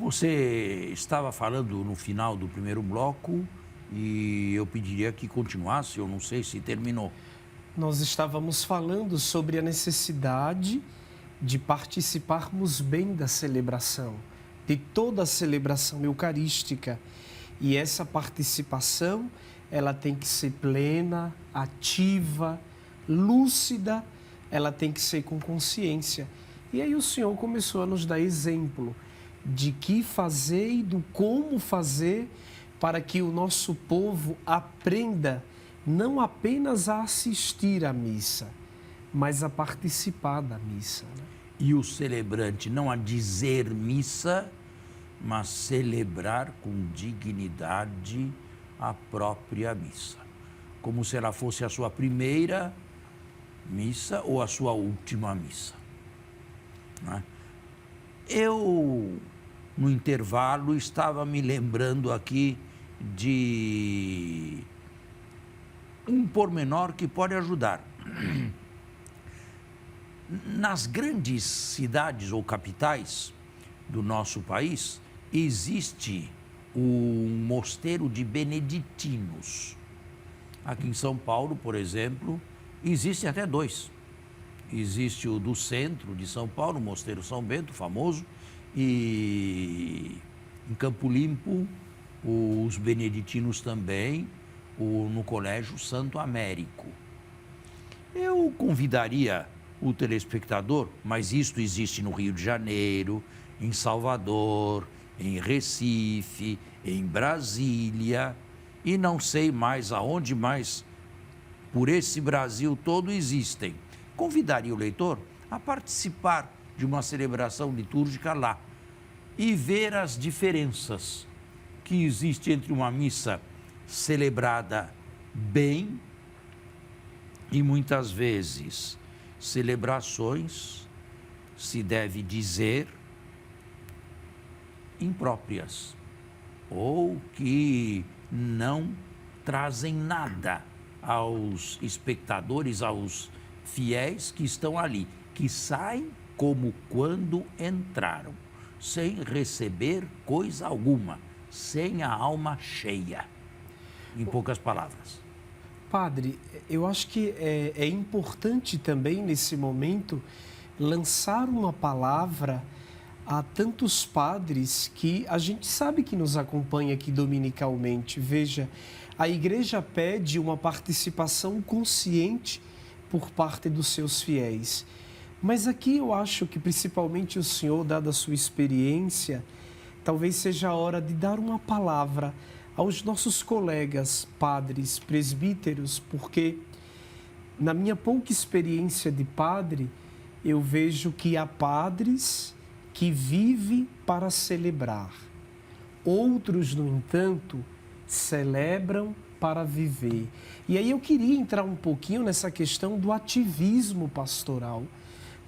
Você estava falando no final do primeiro bloco e eu pediria que continuasse, eu não sei se terminou. Nós estávamos falando sobre a necessidade de participarmos bem da celebração, de toda a celebração eucarística. E essa participação, ela tem que ser plena, ativa, lúcida, ela tem que ser com consciência. E aí o Senhor começou a nos dar exemplo de que fazer e do como fazer para que o nosso povo aprenda não apenas a assistir à missa, mas a participar da missa, né? E o celebrante não a dizer missa, mas celebrar com dignidade a própria missa. Como se ela fosse a sua primeira missa ou a sua última missa. Né? Eu, no intervalo, estava me lembrando aqui de um pormenor que pode ajudar. Nas grandes cidades ou capitais do nosso país, existe um mosteiro de beneditinos. Aqui em São Paulo, por exemplo, existem até dois. Existe o do centro de São Paulo, o Mosteiro São Bento, famoso, e em Campo Limpo, os beneditinos também, no Colégio Santo Américo. Eu convidaria o telespectador, mas isto existe no Rio de Janeiro, em Salvador, em Recife, em Brasília, e não sei mais aonde mais, por esse Brasil todo existem. Convidaria o leitor a participar de uma celebração litúrgica lá e ver as diferenças que existem entre uma missa celebrada bem e muitas vezes celebrações, se deve dizer, impróprias ou que não trazem nada aos espectadores, aos fiéis que estão ali, que saem como quando entraram, sem receber coisa alguma, sem a alma cheia, em poucas palavras. Padre, eu acho que é importante também, nesse momento, lançar uma palavra a tantos padres que a gente sabe que nos acompanha aqui dominicalmente. Veja, a igreja pede uma participação consciente por parte dos seus fiéis. Mas aqui eu acho que, principalmente o senhor, dada a sua experiência, talvez seja a hora de dar uma palavra aos nossos colegas padres, presbíteros, porque na minha pouca experiência de padre, eu vejo que há padres que vivem para celebrar. Outros, no entanto, celebram para viver. E aí eu queria entrar um pouquinho nessa questão do ativismo pastoral.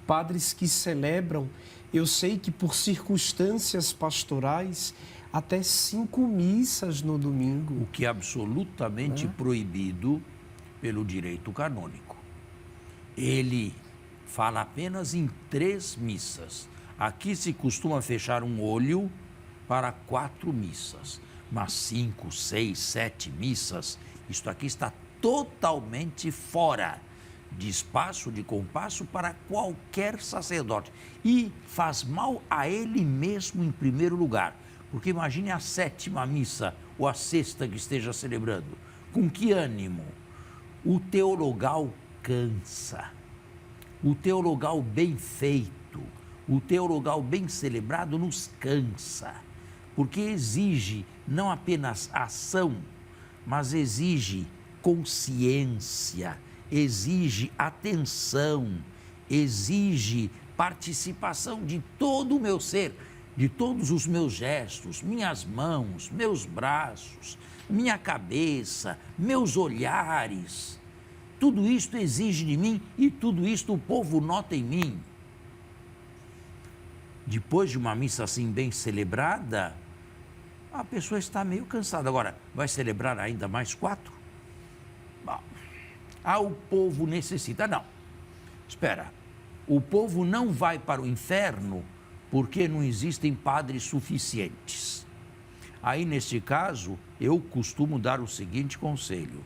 Padres que celebram, eu sei que por circunstâncias pastorais, até 5 missas no domingo. O que é absolutamente proibido pelo direito canônico. Ele fala apenas em 3 missas. Aqui se costuma fechar um olho para 4 missas, mas 5, 6, 7 missas, isto aqui está totalmente fora de espaço, de compasso para qualquer sacerdote. E faz mal a ele mesmo em primeiro lugar. Porque imagine a 7ª missa ou a 6ª que esteja celebrando. Com que ânimo? O teologal cansa. O teologal bem feito, o teologal bem celebrado nos cansa. Porque exige não apenas ação, mas exige consciência, exige atenção, exige participação de todo o meu ser, de todos os meus gestos, minhas mãos, meus braços, minha cabeça, meus olhares. Tudo isto exige de mim e tudo isto o povo nota em mim. Depois de uma missa assim bem celebrada, a pessoa está meio cansada. Agora, vai celebrar ainda mais 4? Bom, o povo necessita. Não, espera, o povo não vai para o inferno porque não existem padres suficientes. Aí, neste caso, eu costumo dar o seguinte conselho: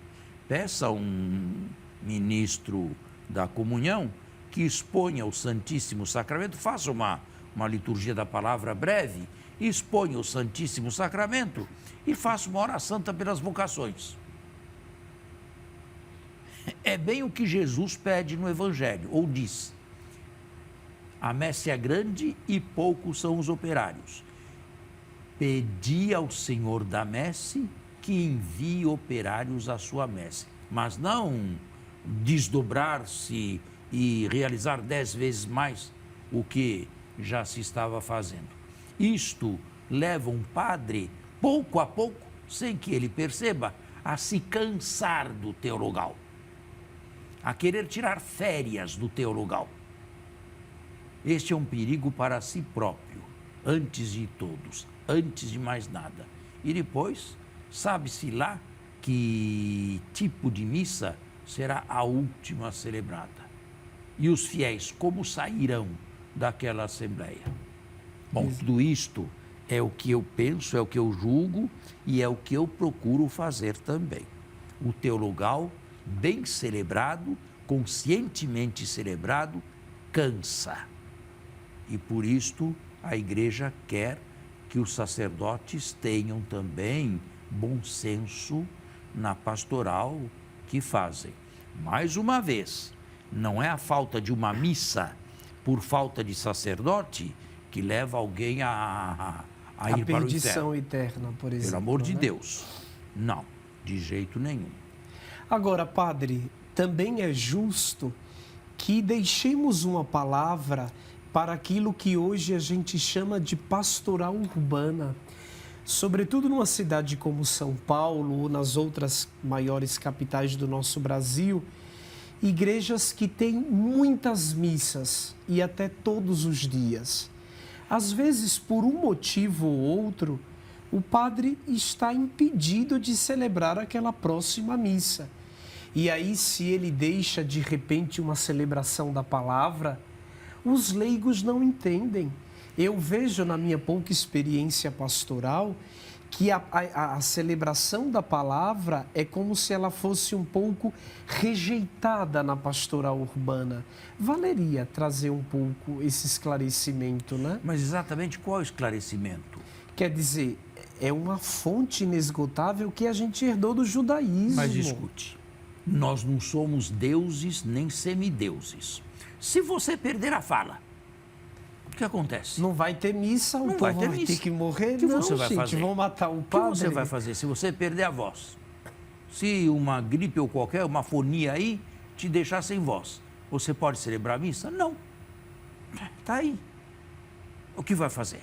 peça a um ministro da comunhão que exponha o Santíssimo Sacramento, faça uma liturgia da palavra breve, exponha o Santíssimo Sacramento e faça uma hora santa pelas vocações. É bem o que Jesus pede no Evangelho, ou diz: a messe é grande e poucos são os operários. Pedi ao Senhor da messe que envie operários à sua messe, mas não desdobrar-se e realizar 10 vezes mais o que já se estava fazendo. Isto leva um padre, pouco a pouco, sem que ele perceba, a se cansar do teologal, a querer tirar férias do teologal. Este é um perigo para si próprio, antes de todos, antes de mais nada. E depois, sabe-se lá que tipo de missa será a última celebrada. E os fiéis, como sairão daquela assembleia? Bom, tudo isto é o que eu penso, é o que eu julgo e é o que eu procuro fazer também. O teologal, bem celebrado, conscientemente celebrado, cansa. E por isto a Igreja quer que os sacerdotes tenham também bom senso na pastoral que fazem. Mais uma vez, não é a falta de uma missa por falta de sacerdote que leva alguém a ir para o inferno. A perdição eterna, por exemplo. Pelo amor de né? Deus. Não, de jeito nenhum. Agora, padre, também é justo que deixemos uma palavra para aquilo que hoje a gente chama de pastoral urbana. Sobretudo numa cidade como São Paulo ou nas outras maiores capitais do nosso Brasil, igrejas que têm muitas missas e até todos os dias. Às vezes, por um motivo ou outro, o padre está impedido de celebrar aquela próxima missa. E aí, se ele deixa de repente uma celebração da palavra, os leigos não entendem. Eu vejo na minha pouca experiência pastoral que a celebração da palavra é como se ela fosse um pouco rejeitada na pastoral urbana. Valeria trazer um pouco esse esclarecimento, né? Mas exatamente qual esclarecimento? Quer dizer, é uma fonte inesgotável que a gente herdou do judaísmo. Mas escute, nós não somos deuses nem semideuses. Se você perder a fala, o que acontece? Não vai ter missa, o povo vai ter que morrer. O que você vai gente, fazer? Vão matar o padre. O que você vai fazer se você perder a voz? Se uma gripe ou qualquer, uma afonia aí, te deixar sem voz, você pode celebrar a missa? Não. Está aí. O que vai fazer?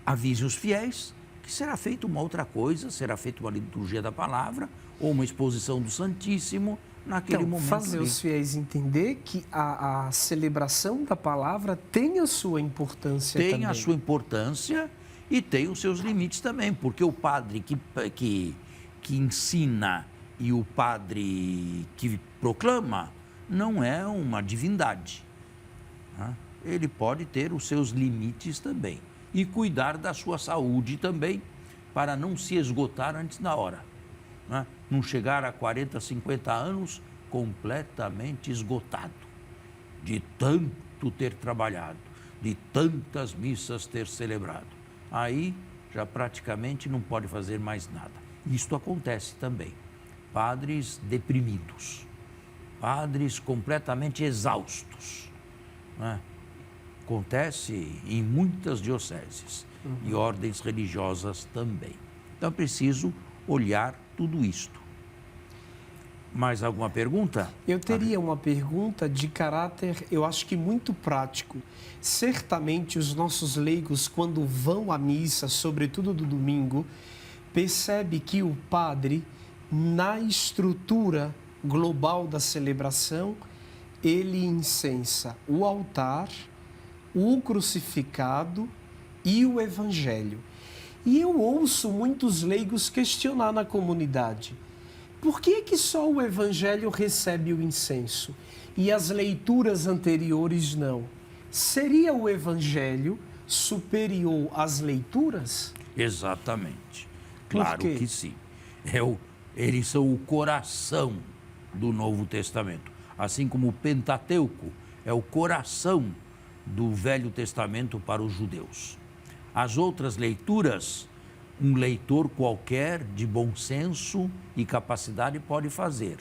Avise os fiéis que será feita uma outra coisa, será feita uma liturgia da palavra ou uma exposição do Santíssimo naquele momento. Fazer os fiéis entender que a celebração da palavra tem a sua importância também. Tem a sua importância e tem os seus limites também, porque o padre que ensina e o padre que proclama não é uma divindade. Né? Ele pode ter os seus limites também e cuidar da sua saúde também, para não se esgotar antes da hora. Né? Não chegar a 40, 50 anos completamente esgotado, de tanto ter trabalhado, de tantas missas ter celebrado. Aí já praticamente não pode fazer mais nada. Isto acontece também. Padres deprimidos, padres completamente exaustos. Né? Acontece em muitas dioceses e ordens religiosas também. Então é preciso olhar tudo isto. Mais alguma pergunta? Eu teria uma pergunta de caráter, eu acho que muito prático. Certamente os nossos leigos, quando vão à missa, sobretudo do domingo, percebe que o padre, na estrutura global da celebração, ele incensa o altar, o crucificado e o evangelho. E eu ouço muitos leigos questionar na comunidade: por que é que só o evangelho recebe o incenso e as leituras anteriores não? seria o Evangelho superior às leituras? Exatamente. Por Claro quê? que sim. Eles são o coração do Novo Testamento. Assim como o Pentateuco é o coração do Velho Testamento para os judeus. As outras leituras, um leitor qualquer de bom senso e capacidade pode fazer.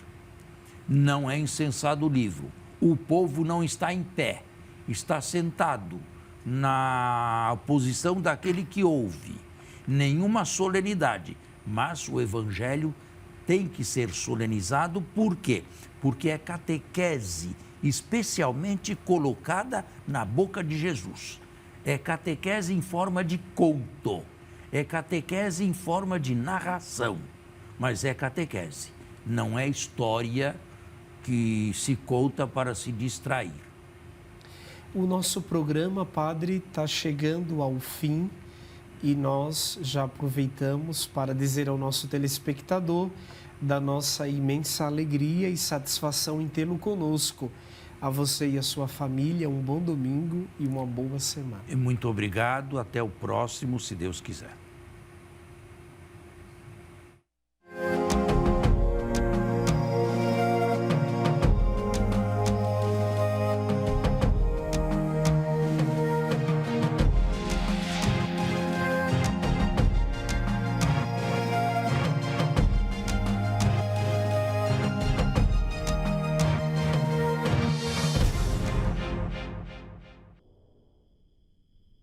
Não é insensado o livro. O povo não está em pé, está sentado na posição daquele que ouve. Nenhuma solenidade, mas o Evangelho tem que ser solenizado. Por quê? Porque é catequese especialmente colocada na boca de Jesus. É catequese em forma de conto, é catequese em forma de narração, mas é catequese, não é história que se conta para se distrair. O nosso programa, Padre, está chegando ao fim e nós já aproveitamos para dizer ao nosso telespectador da nossa imensa alegria e satisfação em tê-lo conosco. A você e a sua família, um bom domingo e uma boa semana. Muito obrigado, até o próximo, se Deus quiser.